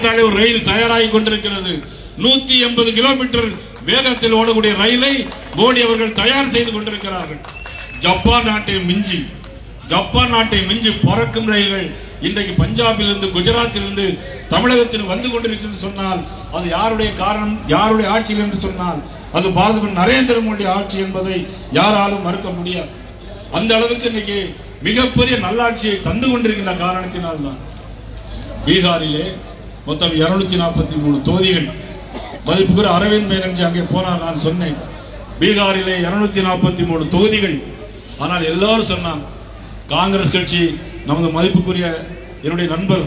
பார்த்தாலே ஒரு ரயில் தயாராகி கொண்டிருக்கிறது. 180 கிலோமீட்டர் வேகத்தில் ஓடக்கூடிய ரயிலை மோடி அவர்கள் தயார் செய்து கொண்டிருக்கிறார்கள். ஜப்பான் நாட்டை மிஞ்சி பறக்கும் ரயில்கள் இன்றைக்கு பஞ்சாபிலிருந்து குஜராத்திலிருந்து தமிழகத்தில் வந்து கொண்டிருக்கிறது சொன்னால் அது யாருடைய காரணம், யாருடைய ஆட்சியில் என்று சொன்னால் அது பாரத நரேந்திர மோடி ஆட்சி என்பதை யாராலும் மறுக்க முடியாது. அந்த அளவுக்கு இன்னைக்கு மிகப்பெரிய நல்லாட்சியை தந்து கொண்டிருக்கின்ற காரணத்தினால்தான் பீகாரிலே மொத்தம் 243 தொகுதிகள். மதிப்புக்குரிய அரவிந்த் பானர்ஜி அங்கே போனார். நான் சொன்னேன் பீகாரிலே 243 தொகுதிகள். ஆனால் எல்லாரும் சொன்னாங்க காங்கிரஸ் கட்சி, நமது மதிப்புக்குரிய என்னுடைய நண்பர்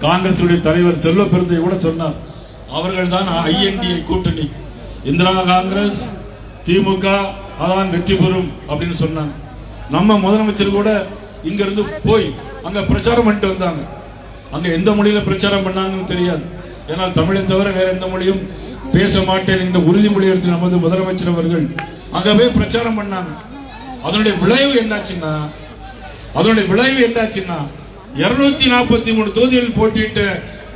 காங்கிரஸ் தலைவர் செல்வ பெருந்தை கூட சொன்னார், அவர்கள் தான் INDA கூட்டணி, இந்திரா காங்கிரஸ் திமுக அதான் வெற்றி பெறும் அப்படின்னு சொன்னாங்க. நம்ம முதலமைச்சர் கூட இங்க இருந்து போய் அங்க பிரச்சாரம் பண்ணிட்டு வந்தாங்க. அங்க எந்த மொழியில பிரச்சாரம் பண்ணாங்கன்னு தெரியாது. ஏன்னா தமிழை தவிர வேற எந்த மொழியும் பேச மாட்டேன் என்ற உறுதிமொழி எடுத்து நமது முதலமைச்சர் அவர்கள் அங்க போய் பிரச்சாரம் பண்ணாங்க. அதனுடைய விளைவு என்னாச்சுன்னா 243 தொகுதிகளில் போட்டியிட்ட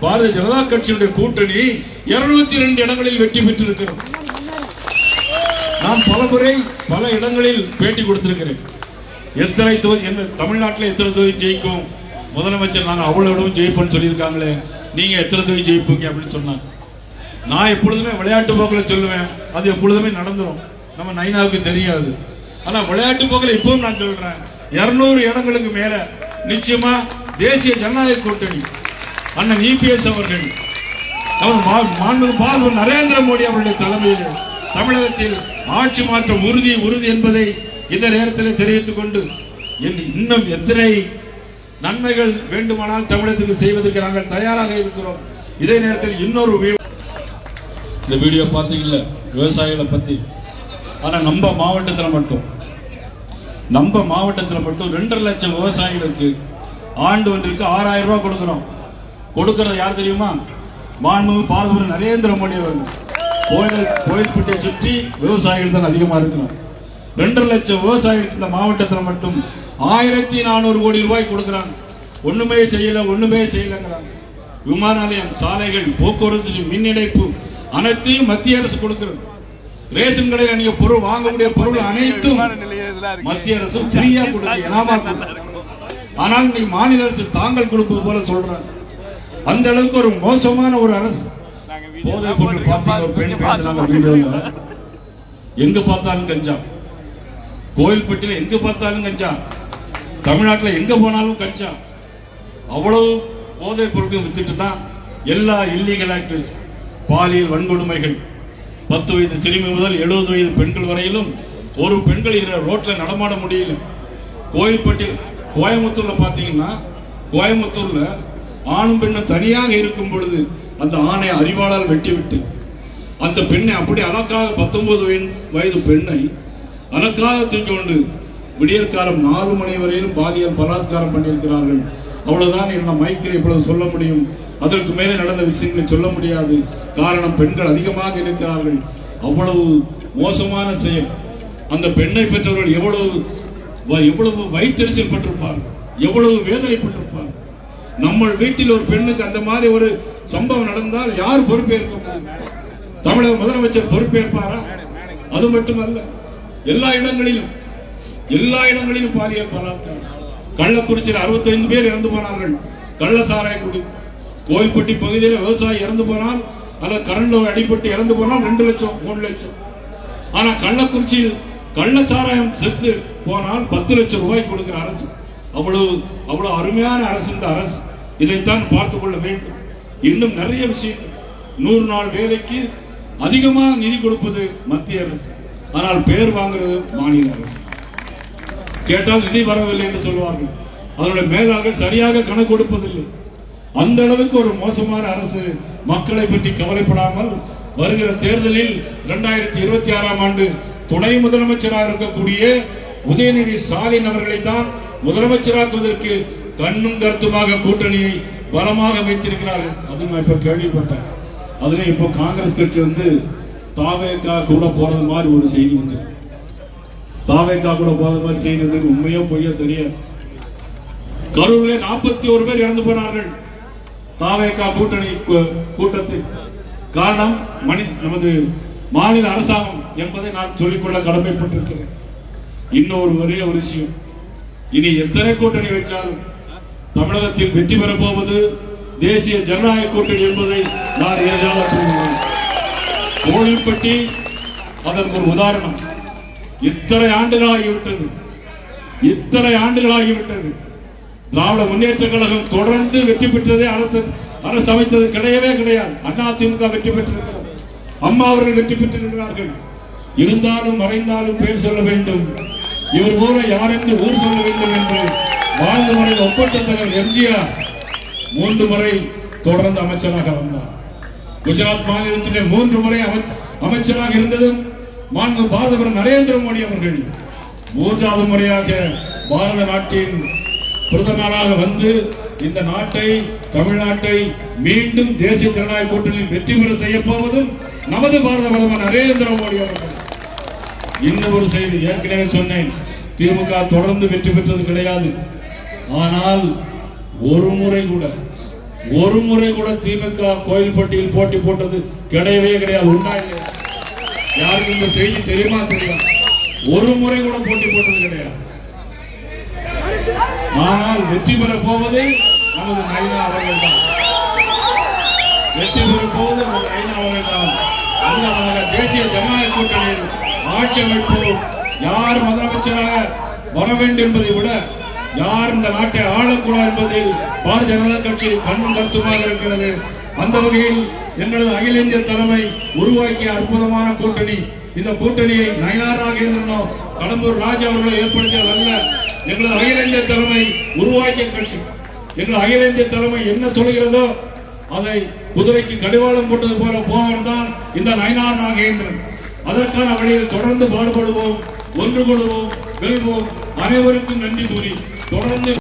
பாரதிய ஜனதா கட்சியுடைய கூட்டணி 202 இடங்களில் வெற்றி பெற்றிருக்கிறோம். நான் பலமுறை பல இடங்களில் பேட்டி கொடுத்திருக்கிறேன். எத்தனை தொகுதி என்ன தமிழ்நாட்டில் எத்தனை தொகுதி ஜெயிக்கும் முதலமைச்சர், நாங்கள் அவ்வளவு இடமும் ஜெயிப்போம்னு சொல்லியிருக்காங்களே, நீங்க எத்தனை தொகுதி ஜெயிப்பீங்க அப்படின்னு சொன்னாங்க. நான் எப்பொழுதுமே விளையாட்டு போக்கில் சொல்லுவேன், அது எப்பொழுதுமே நடந்துரும், நம்ம நைனாவுக்கு தெரியாது. ஆனா விளையாட்டு போக்கில் இப்பவும் நான் சொல்றேன் 200 இடங்களுக்கு மேல நிச்சயமா தேசிய ஜனநாயக கூட்டணி அண்ணன் EPS அவர்கள் நரேந்திர மோடி அவருடைய தலைமையில் தமிழகத்தில் ஆட்சி மாற்றம் உறுதி என்பதை இந்த நேரத்தில் தெரிவித்துக் கொண்டு இன்னும் எத்தனை நன்மைகள் வேண்டுமானால் தமிழகத்துக்கு செய்வதற்கு நாங்கள் தயாராக இருக்கிறோம். இதே நேரத்தில் இன்னொரு இந்த வீடியோ பார்த்தீங்கல்ல விவசாயிகளை பத்தி, ஆனா நம்ம மாவட்டத்தில் மட்டும் 2.5 லட்சம் விவசாயிகளுக்கு ஆண்டு ஒன்றிற்கு 6000 ரூபாய் கொடுக்கிறோம். கொடுக்கிறது யார் தெரியுமா? மாண்புமிகு பாரத நரேந்திர மோடி அவர்கள். கோயில்பட்டியை சுற்றி விவசாயிகள் தான் அதிகமா இருக்கிறோம். 2 லட்சம் விவசாயிகளுக்கு இந்த மாவட்டத்தில் மட்டும் 1400 கோடி ரூபாய் கொடுக்கிறாங்க. ஒண்ணுமே செய்யலங்கிறாங்க. விமான நிலையம், சாலைகள், போக்குவரத்து, மின் இணைப்பு அனைத்தையும் மத்திய அரசு கொடுக்கிறது. ரேஷன் கடையில் நீங்க பொருள் வாங்கக்கூடிய பொருள் அனைத்தும் மத்திய அரசு ஃப்ரீயா கொடுக்க. ஆனால் நீ மாநில அரசு தாங்கள் கொடுப்பது போல சொல்றாங்க. அந்த அளவுக்கு ஒரு மோசமான ஒரு அரசு. போதைப் பொருள் பார்த்தீங்க, ஒரு பெண் பேசுறாங்க வீடியோல, எங்க பார்த்தாலும் கஞ்சா. கோயில்பட்டியில் எங்க பார்த்தாலும் கஞ்சா, தமிழ்நாட்டில் எங்க போனாலும் கஞ்சா. அவ்வளவு போதைப் பொருட்கள் வித்துட்டு தான் எல்லா இல்லீகல் ஆக்டிவிட்டிஸ், பாலியல் வன்கொடுமைகள், 10 வயது சிறுமி முதல் 70 வயது பெண்கள் வரையிலும் ஒரு பெண்கள் ரோட்ல நடமாட முடியல. கோயம்புத்தூர்ல பாத்தீங்கன்னா, கோயம்புத்தூர்ல ஆணும் பெண்ணும் தனியாக இருக்கும் பொழுது அந்த ஆணை அறிவாளால் வெட்டிவிட்டு அந்த பெண்ணை அப்படி அலக்காக 19 வயது பெண்ணை அலக்காக தூக்கி கொண்டு விடியற் காலம் 4 மணி வரையிலும் பாலியல் பலாத்காரம் பண்ணியிருக்கிறார்கள். அவ்வளவுதான் என்ன மைக்கில் இப்பொழுது சொல்ல முடியும். அதற்கு மேலே நடந்த விஷயங்களை சொல்ல முடியாது. காரணம் பெண்கள் அதிகமாக இருக்கிறார்கள். அவ்வளவு மோசமான செயல். அந்த பெண்ணை பெற்றவர்கள் எவ்வளவு வயிற்றெரிச்சல் பட்டிருப்பார்கள், எவ்வளவு வேதனைப்பட்டிருப்பார்கள். நம்ம வீட்டில் ஒரு பெண்ணுக்கு அந்த மாதிரி ஒரு சம்பவம் நடந்தால் யார் பொறுப்பேற்க முடியும்? தமிழக முதலமைச்சர் பொறுப்பேற்பாரா? அது மட்டுமல்ல, எல்லா இடங்களிலும் பாலியல் பலாத்காரம். கள்ளக்குறிச்சியில் 65 பேர் இறந்து போனார்கள் கள்ள சாராய குடி. கோயில்பட்டி பகுதியில் விவசாயி இறந்து போனால் அல்லது கரண்ட் அடிபட்டு இறந்து போனால் 2 லட்சம் 3 லட்சம். ஆனா கள்ளக்குறிச்சியில் கள்ள சாராயம் செத்து போனால் 10 லட்சம் ரூபாய் கொடுக்கிற அரசு. அவ்வளவு அருமையான அரசு இந்த அரசு. இதைத்தான் பார்த்துக் கொள்ள வேண்டும். இன்னும் நிறைய விஷயம். 100 நாள் வேலைக்கு அதிகமாக நிதி கொடுப்பது மத்திய அரசு, ஆனால் பேர் வாங்குறது மாநில அரசு. கேட்டால் நிதி வரவில்லை என்று சொல்வார்கள். அதனுடைய மேலாளர்கள் சரியாக கணக்கு கொடுப்பதில்லை. அந்த அளவுக்கு ஒரு மோசமான அரசு. மக்களை பற்றி கவலைப்படாமல் வருகிற தேர்தலில் 2026ஆம் ஆண்டு துணை முதலமைச்சராக இருக்கக்கூடிய உதயநிதி ஸ்டாலின் அவர்களை தான் முதலமைச்சராக்குவதற்கு கண்ணும் கருத்துமாக கூட்டணியை பலமாக வைத்திருக்கிறார்கள். அது நான் இப்ப கேள்விப்பட்டேன். அதுல இப்போ காங்கிரஸ் கட்சி தாவேகா கூட போறது மாதிரி ஒரு செய்தி வந்து, தாவேகா கூட போறது மாதிரி செய்தி வந்து உண்மையோ பொய்யோ தெரியாது. கரூரில் 41 பேர் இறந்து போனார்கள். தாவேகா கூட்டணி கூட்டத்தில் காரணம் நமது மாநில அரசாங்கம் என்பதை நான் சொல்லிக்கொள்ள கடமைப்பட்டிருக்கிறேன். இன்னொரு ஒரே ஒரு விஷயம், இனி எத்தனை கூட்டணி வைச்சாலும் தமிழகத்தில் வெற்றி பெறப் போவது தேசிய ஜனநாயக கூட்டணி என்பதை நான் ஏதாவது சொல்லுவேன். கோவில்பட்டி அதற்கு ஒரு உதாரணம். இத்தனை ஆண்டுகளாகிவிட்டது. திராவிட முன்னேற்ற கழகம் தொடர்ந்து வெற்றி பெற்றதே அரசு அமைத்தது கிடையவே கிடையாது. அதிமுக வெற்றி பெற்றிருக்கிறது, அம்மா அவர்கள் வெற்றி பெற்றிருக்கிறார்கள். இருந்தாலும் மறைந்தாலும் பேர் சொல்ல வேண்டும், இவர் போல யார் என்று ஊர் சொல்ல வேண்டும் என்று வாழ்ந்து முறை ஒப்பற்ற தலைவர் எம்ஜிஆர் 3 முறை தொடர்ந்து அமைச்சராக வந்தார். குஜராத் மாநிலத்திலே 3 முறை அமைச்சராக இருந்ததும் மாண்பு பாரத நரேந்திர மோடி அவர்கள் 3வது முறையாக பாரத நாட்டின் பிரதமராக வந்து இந்த நாட்டை, தமிழ்நாட்டை மீண்டும் தேசிய ஜனநாயக கூட்டணியில் வெற்றி பெற செய்ய போவதும் நமது பாரத பிரதமர் நரேந்திர மோடி அவர்கள். இன்னும் ஒரு செய்தி, ஏற்கனவே சொன்னேன், திமுக தொடர்ந்து வெற்றி பெற்றது கிடையாது. ஆனால் ஒரு முறை கூட திமுக கோயில்பட்டியில் போட்டி போட்டது கிடையவே கிடையாது. உண்டா இல்லையா? யாருக்கு இந்த செய்தி தெரியுமா? தெரியும். ஒரு முறை கூட போட்டி போட்டது கிடையாது. ஆனால் வெற்றி பெற போவது நமது நைனா அவர்கள் தான். வெற்றி பெற போவது நமது நைனா அவர்கள் தான். அந்தமாக தேசிய ஜனநாயக கூட்டணியில் ஆட்சி அமைப்போம். யார் முதலமைச்சராக வர வேண்டும் என்பதை விட யார் இந்த நாட்டை ஆளக்கூடாது என்பதில் பாரதிய ஜனதா கட்சி கண்ணும் கருத்துமாக இருக்கிறது. அந்த வகையில் எங்களது அகில இந்திய தலைமை உருவாக்கிய அற்புதமான கூட்டணி. இந்த கூட்டணியை நயனாராக இருந்தோம் கடம்பூர் ராஜா அவர்களை ஏற்படுத்தியதல்ல, எங்களது அகில இந்திய தலைமை உருவாக்கிய கட்சி. எங்கள் அகில இந்திய தலைமை என்ன சொல்கிறதோ அதை குதிரைக்கு கடிவாளம் போட்டது போல போவர் தான் இந்த நயனார் நாகேந்திரன். அதற்கான வழியில் தொடர்ந்து பாடுபடுவோம், ஒன்று கொள்வோம், வெல்வோம். அனைவருக்கும் நன்றி கூறி தொடர்ந்து